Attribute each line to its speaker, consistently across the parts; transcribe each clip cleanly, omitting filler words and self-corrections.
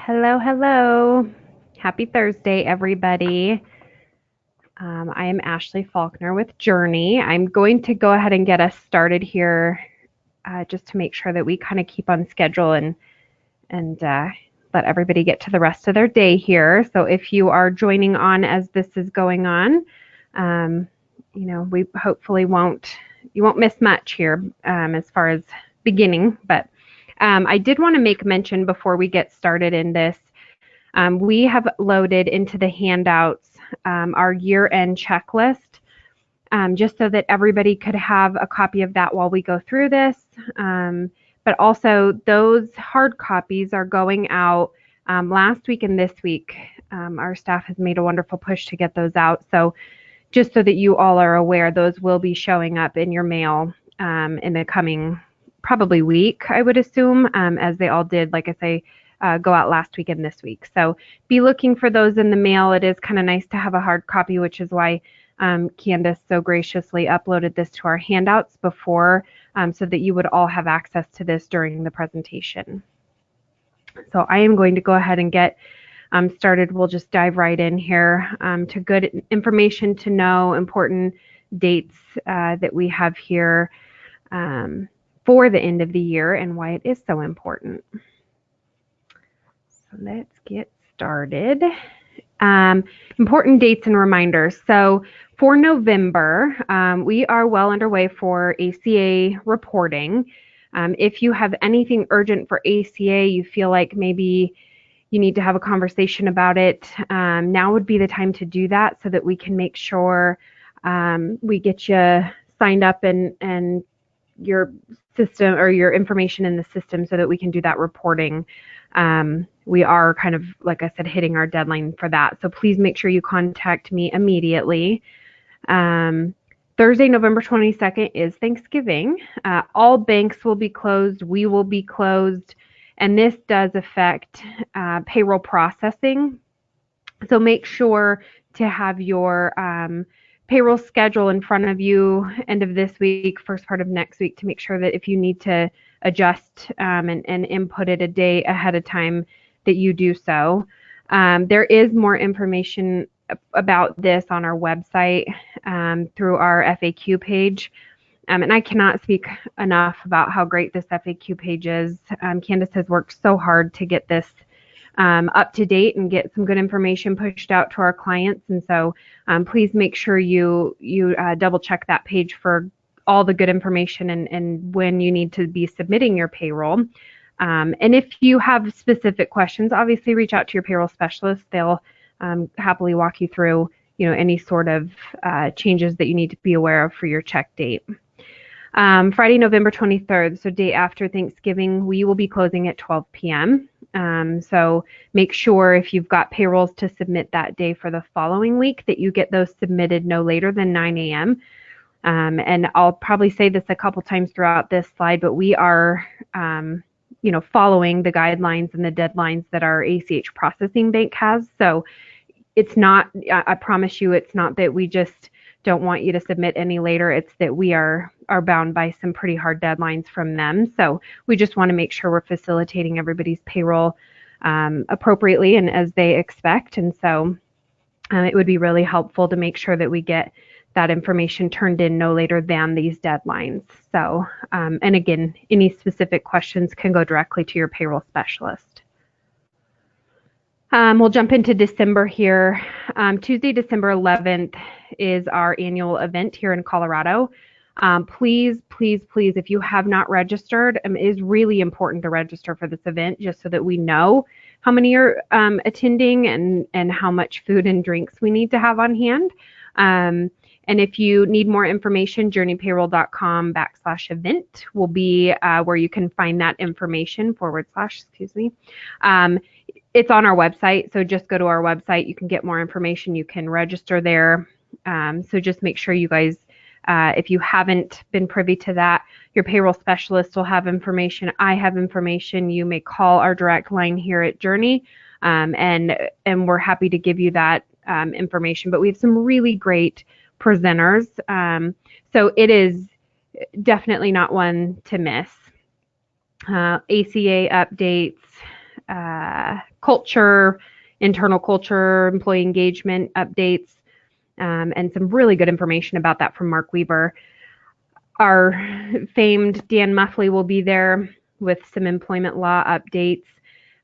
Speaker 1: Hello, hello. Happy Thursday, everybody. I am Ashley Faulkner with Journey. I'm going to go ahead and get us started here just to make sure that we kind of keep on schedule and let everybody get to the rest of their day here. So if you are joining on as this is going on, we hopefully you won't miss much here as far as beginning, but I did want to make mention before we get started in this. We have loaded into the handouts our year-end checklist just so that everybody could have a copy of that while we go through this. But also those hard copies are going out last week and this week. Our staff has made a wonderful push to get those out. So just so that you all are aware, those will be showing up in your mail in the coming probably week, I would assume, as they all did, like I say, go out last week and this week. So be looking for those in the mail. It is kind of nice to have a hard copy, which is why Candace so graciously uploaded this to our handouts before so that you would all have access to this during the presentation. So I am going to go ahead and get started. We'll just dive right in here to good information to know, important dates that we have here for the end of the year and why it is so important. So let's get started. Important dates and reminders. So for November, we are well underway for ACA reporting. If you have anything urgent for ACA, you feel like maybe you need to have a conversation about it, now would be the time to do that so that we can make sure we get you signed up and your system or your information in the system so that we can do that reporting. We are kind of, like I said, hitting our deadline for that. So please make sure you contact me immediately. Thursday, November 22nd is Thanksgiving. All banks will be closed. We will be closed. And this does affect payroll processing. So make sure to have your payroll schedule in front of you end of this week, first part of next week, to make sure that if you need to adjust and input it a day ahead of time, that you do so. There is more information about this on our website through our FAQ page. And I cannot speak enough about how great this FAQ page is. Candace has worked so hard to get this up to date and get some good information pushed out to our clients. And so please make sure you double check that page for all the good information and when you need to be submitting your payroll. And if you have specific questions, obviously reach out to your payroll specialist. They'll happily walk you through any sort of changes that you need to be aware of for your check date. Friday, November 23rd, so day after Thanksgiving, we will be closing at 12 p.m. So make sure if you've got payrolls to submit that day for the following week that you get those submitted no later than 9 a.m. And I'll probably say this a couple times throughout this slide, but we are following the guidelines and the deadlines that our ACH processing bank has. So it's not, I promise you, it's not that we just don't want you to submit any later. It's that we are bound by some pretty hard deadlines from them. So we just want to make sure we're facilitating everybody's payroll appropriately and as they expect. And so it would be really helpful to make sure that we get that information turned in no later than these deadlines. So, and again, any specific questions can go directly to your payroll specialist. We'll jump into December here. Tuesday, December 11th is our annual event here in Colorado. Please, please, please, if you have not registered, it is really important to register for this event just so that we know how many are attending and how much food and drinks we need to have on hand. And if you need more information, journeypayroll.com/event will be where you can find that information /. It's on our website, so just go to our website. You can get more information. You can register there. So just make sure you guys, if you haven't been privy to that, your payroll specialist will have information. I have information. You may call our direct line here at Journey, and we're happy to give you that information. But we have some really great presenters. So it is definitely not one to miss. ACA updates, culture, internal culture, employee engagement updates, and some really good information about that from Mark Weber. Our famed Dan Muffley will be there with some employment law updates.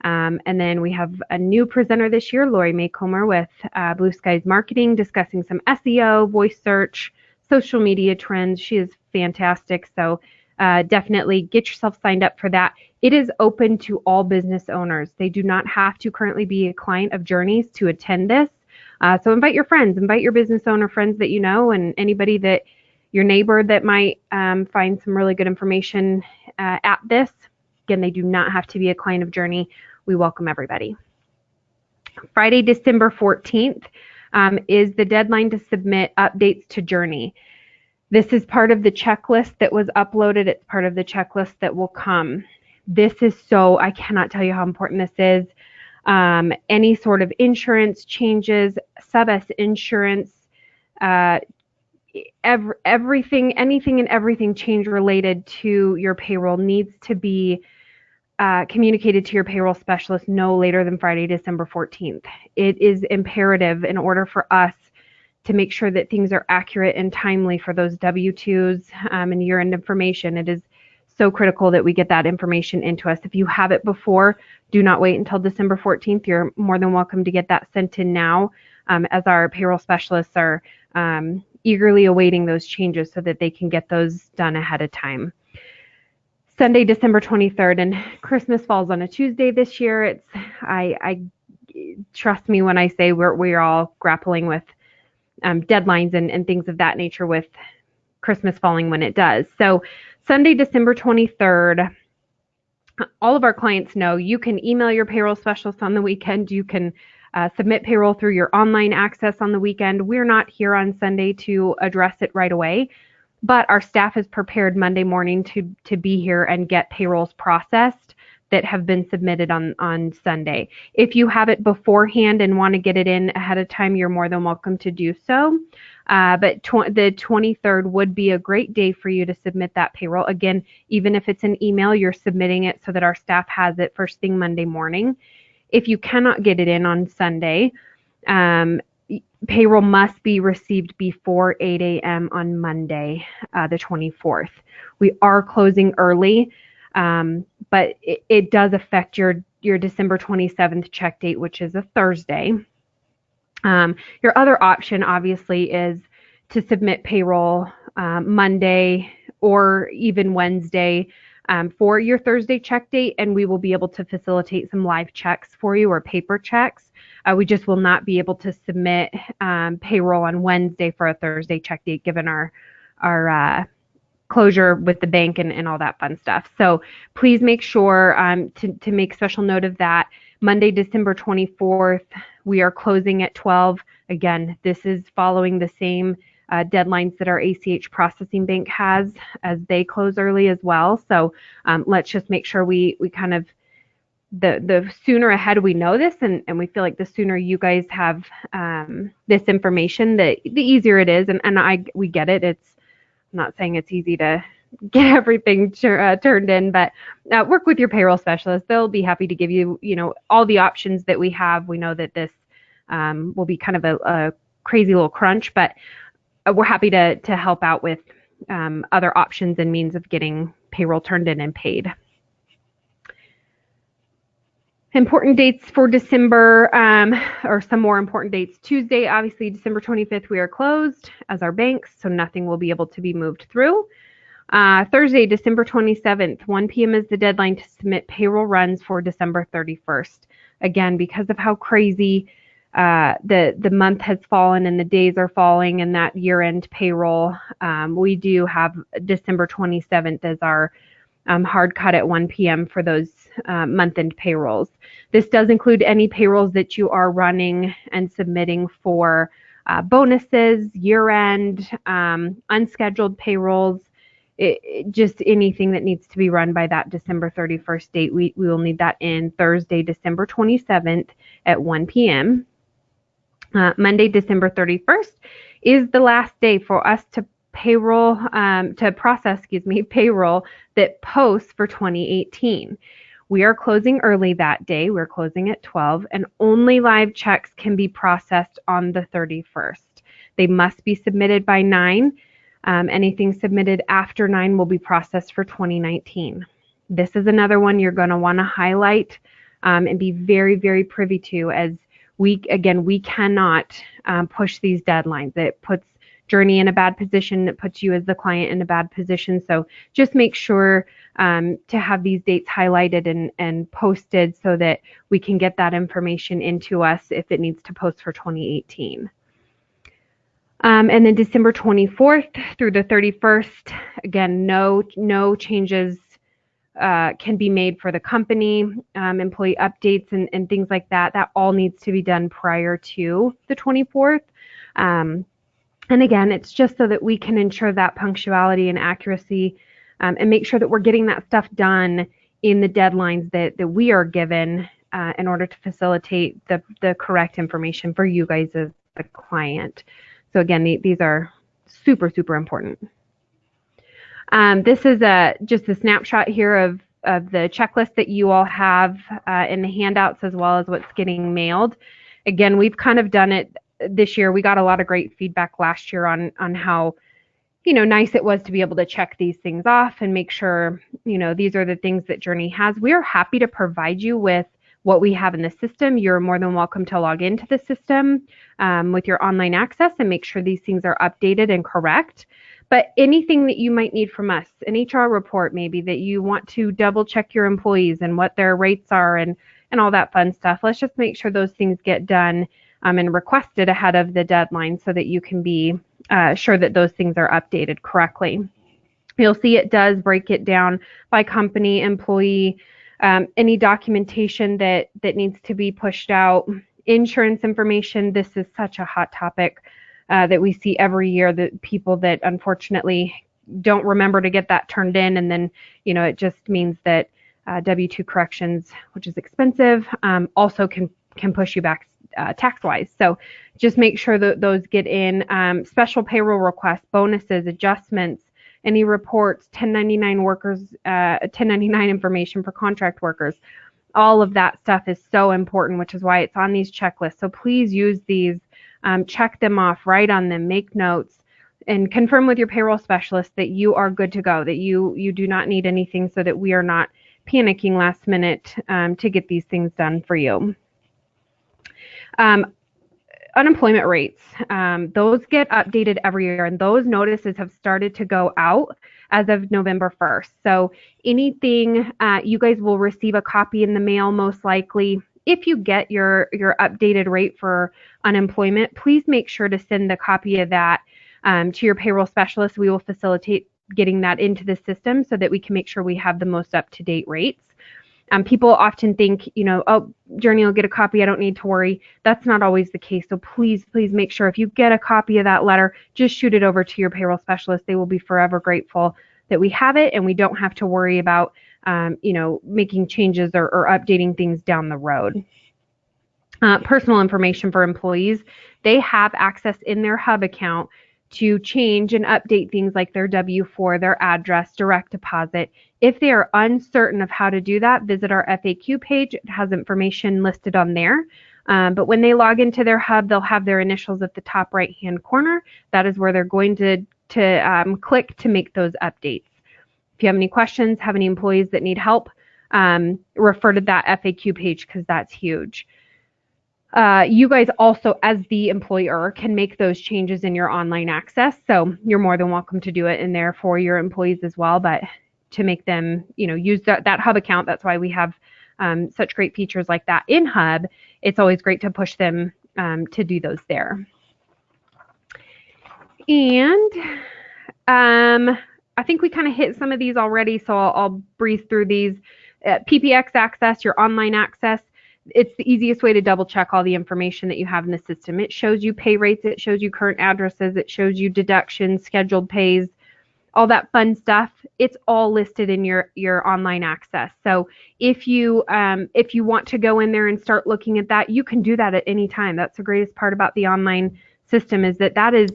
Speaker 1: And then we have a new presenter this year, Lori Maycomer with Blue Skies Marketing, discussing some SEO, voice search, social media trends. She is fantastic. So definitely get yourself signed up for that. It is open to all business owners. They do not have to currently be a client of Journeys to attend this. So invite your friends, invite your business owner friends that you know, and anybody that your neighbor that might find some really good information at this. Again, they do not have to be a client of Journey. We welcome everybody. Friday, December 14th is the deadline to submit updates to Journey. This is part of the checklist that was uploaded. It's part of the checklist that will come. This is I cannot tell you how important this is. Any sort of insurance changes, sub-S insurance, anything and everything change related to your payroll needs to be communicated to your payroll specialist no later than Friday, December 14th. It is imperative in order for us to make sure that things are accurate and timely for those W-2s and year-end information. It is so critical that we get that information into us. If you have it before, do not wait until December 14th. You're more than welcome to get that sent in now, as our payroll specialists are eagerly awaiting those changes so that they can get those done ahead of time. Sunday, December 23rd, and Christmas falls on a Tuesday this year. I trust me when I say we're all grappling with deadlines and things of that nature with Christmas falling when it does. So Sunday, December 23rd, all of our clients know you can email your payroll specialist on the weekend. You can submit payroll through your online access on the weekend. We're not here on Sunday to address it right away, but our staff is prepared Monday morning to be here and get payrolls processed that have been submitted on Sunday. If you have it beforehand and want to get it in ahead of time, you're more than welcome to do so. But the 23rd would be a great day for you to submit that payroll. Again, even if it's an email, you're submitting it so that our staff has it first thing Monday morning. If you cannot get it in on Sunday, payroll must be received before 8 a.m. on Monday, the 24th. We are closing early, but it does affect your December 27th check date, which is a Thursday. Your other option, obviously, is to submit payroll Monday or even Wednesday for your Thursday check date, and we will be able to facilitate some live checks for you or paper checks. We just will not be able to submit payroll on Wednesday for a Thursday check date, given our closure with the bank and all that fun stuff. So please make sure to make special note of that. Monday, December 24th, we are closing at 12. Again, this is following the same deadlines that our ACH processing bank has, as they close early as well. So let's just make sure we kind of, the sooner ahead we know this, and we feel like the sooner you guys have this information, the easier it is. And we get it. I'm not saying it's easy to get everything turned in, but work with your payroll specialist. They'll be happy to give you, all the options that we have. We know that this will be kind of a crazy little crunch, but we're happy to help out with other options and means of getting payroll turned in and paid. Important dates for December, or some more important dates. Tuesday, obviously, December 25th, we are closed as our banks, so nothing will be able to be moved through. Thursday, December 27th, 1 p.m. is the deadline to submit payroll runs for December 31st. Again, because of how crazy the month has fallen and the days are falling and that year-end payroll, we do have December 27th as our hard cut at 1 p.m. for those month-end payrolls. This does include any payrolls that you are running and submitting for bonuses, year-end, unscheduled payrolls, just anything that needs to be run by that December 31st date. We will need that in Thursday, December 27th at 1 p.m. Monday, December 31st is the last day for us to process payroll that posts for 2018. We are closing early that day. We're closing at 12, and only live checks can be processed on the 31st. They must be submitted by 9. Anything submitted after 9 will be processed for 2019. This is another one you're going to want to highlight and be very, very privy to, as we cannot push these deadlines. It puts Journey in a bad position. It puts you as the client in a bad position. So just make sure to have these dates highlighted and posted so that we can get that information into us if it needs to post for 2018. And then December 24th through the 31st, again, no changes can be made for the company, employee updates and things like that. That all needs to be done prior to the 24th. And again, it's just so that we can ensure that punctuality and accuracy and make sure that we're getting that stuff done in the deadlines that we are given in order to facilitate the correct information for you guys as the client. So again, these are super, super important. This is just a snapshot here of the checklist that you all have in the handouts, as well as what's getting mailed. Again, we've kind of done it this year. We got a lot of great feedback last year on how, nice it was to be able to check these things off and make sure, these are the things that Journey has. We are happy to provide you with what we have in the system. You're more than welcome to log into the system with your online access and make sure these things are updated and correct. But anything that you might need from us, an HR report maybe that you want to double check your employees and what their rates are and all that fun stuff, let's just make sure those things get done and requested ahead of the deadline so that you can be sure that those things are updated correctly. You'll see it does break it down by company, employee, any documentation that needs to be pushed out, insurance information. This is such a hot topic that we see every year, that people that unfortunately don't remember to get that turned in, and then it just means that W-2 corrections, which is expensive, also can push you back tax-wise. So just make sure that those get in. Special payroll requests, bonuses, adjustments, any reports, 1099 workers, 1099 information for contract workers. All of that stuff is so important, which is why it's on these checklists. So please use these, check them off, write on them, make notes, and confirm with your payroll specialist that you are good to go, that you do not need anything, so that we are not panicking last minute to get these things done for you. Unemployment rates, those get updated every year, and those notices have started to go out as of November 1st. So anything, you guys will receive a copy in the mail most likely. If you get your updated rate for unemployment, please make sure to send the copy of that to your payroll specialist. We will facilitate getting that into the system so that we can make sure we have the most up-to-date rates. People often think, oh, Journey will get a copy, I don't need to worry. That's not always the case. So please make sure if you get a copy of that letter, just shoot it over to your payroll specialist. They will be forever grateful that we have it, and we don't have to worry about, making changes or updating things down the road. Personal information for employees, they have access in their Hub account to change and update things like their W-4, their address, direct deposit. If they are uncertain of how to do that, visit our FAQ page. It has information listed on there. But when they log into their Hub, they'll have their initials at the top right-hand corner. That is where they're going to click to make those updates. If you have any questions, have any employees that need help, refer to that FAQ page, because that's huge. You guys also, as the employer, can make those changes in your online access. So you're more than welcome to do it in there for your employees as well. But to make them, use that Hub account, that's why we have such great features like that in Hub. It's always great to push them to do those there. And I think we kind of hit some of these already, so I'll breeze through these. PPX access, your online access. It's the easiest way to double check all the information that you have in the system. It shows you pay rates, it shows you current addresses, it shows you deductions, scheduled pays, all that fun stuff. It's all listed in your online access. So if you want to go in there and start looking at that, you can do that at any time. That's the greatest part about the online system, is that is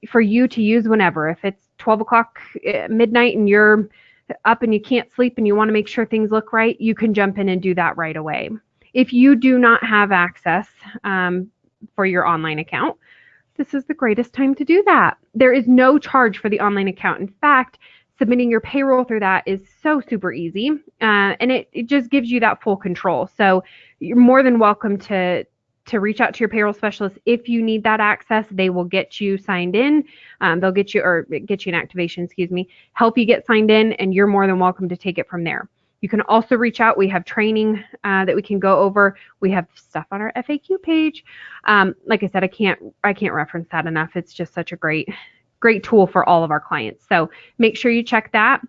Speaker 1: for you to use whenever. If it's 12 o'clock midnight and you're up and you can't sleep and you want to make sure things look right, you can jump in and do that right away. If you do not have access for your online account, this is the greatest time to do that. There is no charge for the online account. In fact, submitting your payroll through that is so super easy, and it just gives you that full control. So you're more than welcome to reach out to your payroll specialist if you need that access. They will get you signed in. They'll get you an activation, help you get signed in, and you're more than welcome to take it from there. You can also reach out. We have training that we can go over. We have stuff on our FAQ page. Like I said, I can't reference that enough. It's just such a great tool for all of our clients. So make sure you check that.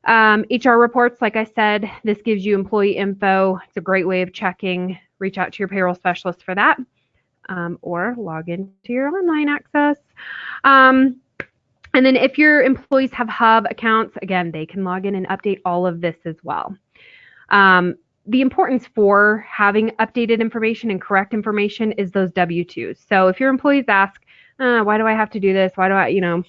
Speaker 1: HR reports, like I said, this gives you employee info. It's a great way of checking. Reach out to your payroll specialist for that, or log into your online access. And then if your employees have Hub accounts, again, they can log in and update all of this as well. The importance for having updated information and correct information is those W-2s. So if your employees ask, why do I have to do this? Why do I,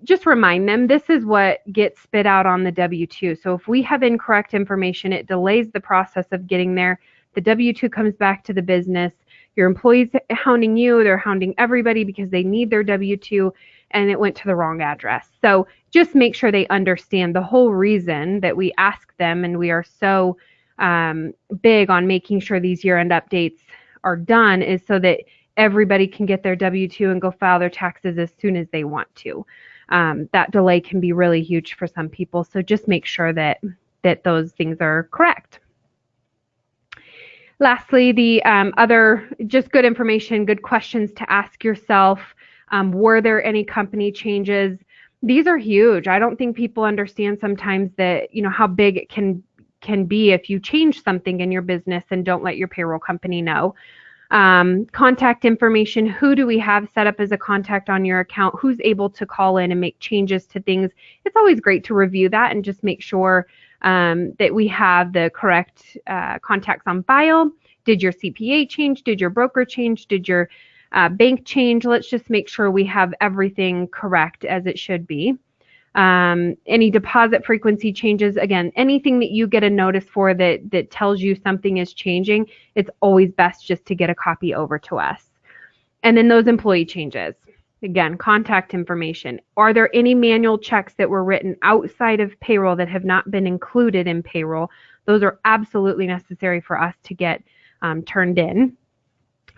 Speaker 1: just remind them this is what gets spit out on the W-2. So if we have incorrect information, it delays the process of getting there. The W-2 comes back to the business. Your employees hounding you, they're hounding everybody because they need their W-2 and it went to the wrong address. So just make sure they understand the whole reason that we ask them, and we are so big on making sure these year-end updates are done, is so that everybody can get their W-2 and go file their taxes as soon as they want to. That delay can be really huge for some people. So just make sure that those things are correct. Lastly, the other just good information, good questions to ask yourself. Were there any company changes? These are huge. I don't think people understand sometimes that, how big it can be if you change something in your business and don't let your payroll company know. Contact information. Who do we have set up as a contact on your account? Who's able to call in and make changes to things? It's always great to review that and just make sure that we have the correct contacts on file. Did your CPA change? Did your broker change? Did your bank change? Let's just make sure we have everything correct as it should be. Any deposit frequency changes, again, anything that you get a notice for that tells you something is changing, it's always best just to get a copy over to us. And then those employee changes, again, contact information. Are there any manual checks that were written outside of payroll that have not been included in payroll? Those are absolutely necessary for us to get turned in.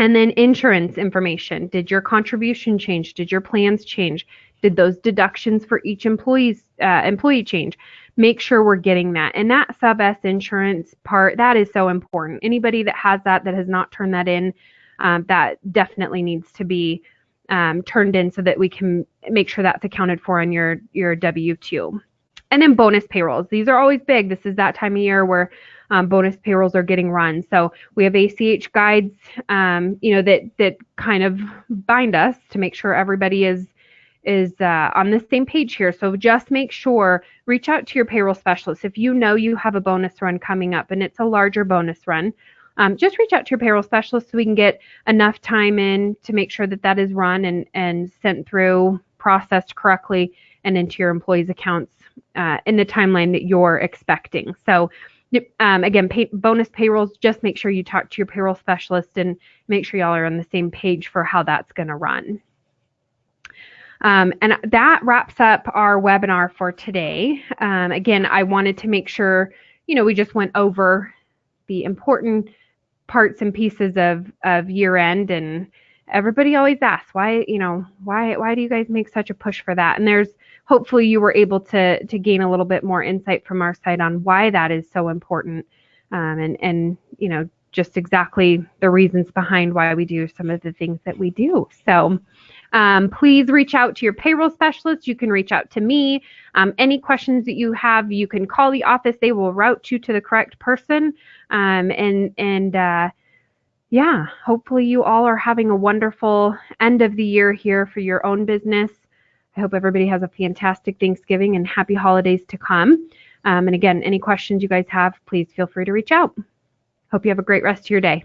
Speaker 1: And then insurance information. Did your contribution change? Did your plans change? Did those deductions for each employee change? Make sure we're getting that. And that sub S insurance part, that is so important. Anybody that has that has not turned that in, that definitely needs to be turned in so that we can make sure that's accounted for on your W-2. And then bonus payrolls. These are always big. This is that time of year where bonus payrolls are getting run. So we have ACH guides, that kind of bind us to make sure everybody is on the same page here. So just make sure, reach out to your payroll specialist. If you know you have a bonus run coming up and it's a larger bonus run, just reach out to your payroll specialist so we can get enough time in to make sure that is run and sent through, processed correctly, and into your employees' accounts in the timeline that you're expecting. So again, bonus payrolls, just make sure you talk to your payroll specialist and make sure y'all are on the same page for how that's going to run. And that wraps up our webinar for today. Again, I wanted to make sure, we just went over the important parts and pieces of year end, and everybody always asks why do you guys make such a push for that? And hopefully you were able to gain a little bit more insight from our side on why that is so important, and just exactly the reasons behind why we do some of the things that we do. So please reach out to your payroll specialist. You can reach out to me. Any questions that you have, you can call the office. They will route you to the correct person. Yeah, hopefully you all are having a wonderful end of the year here for your own business. I hope everybody has a fantastic Thanksgiving and happy holidays to come. And again, any questions you guys have, please feel free to reach out. Hope you have a great rest of your day.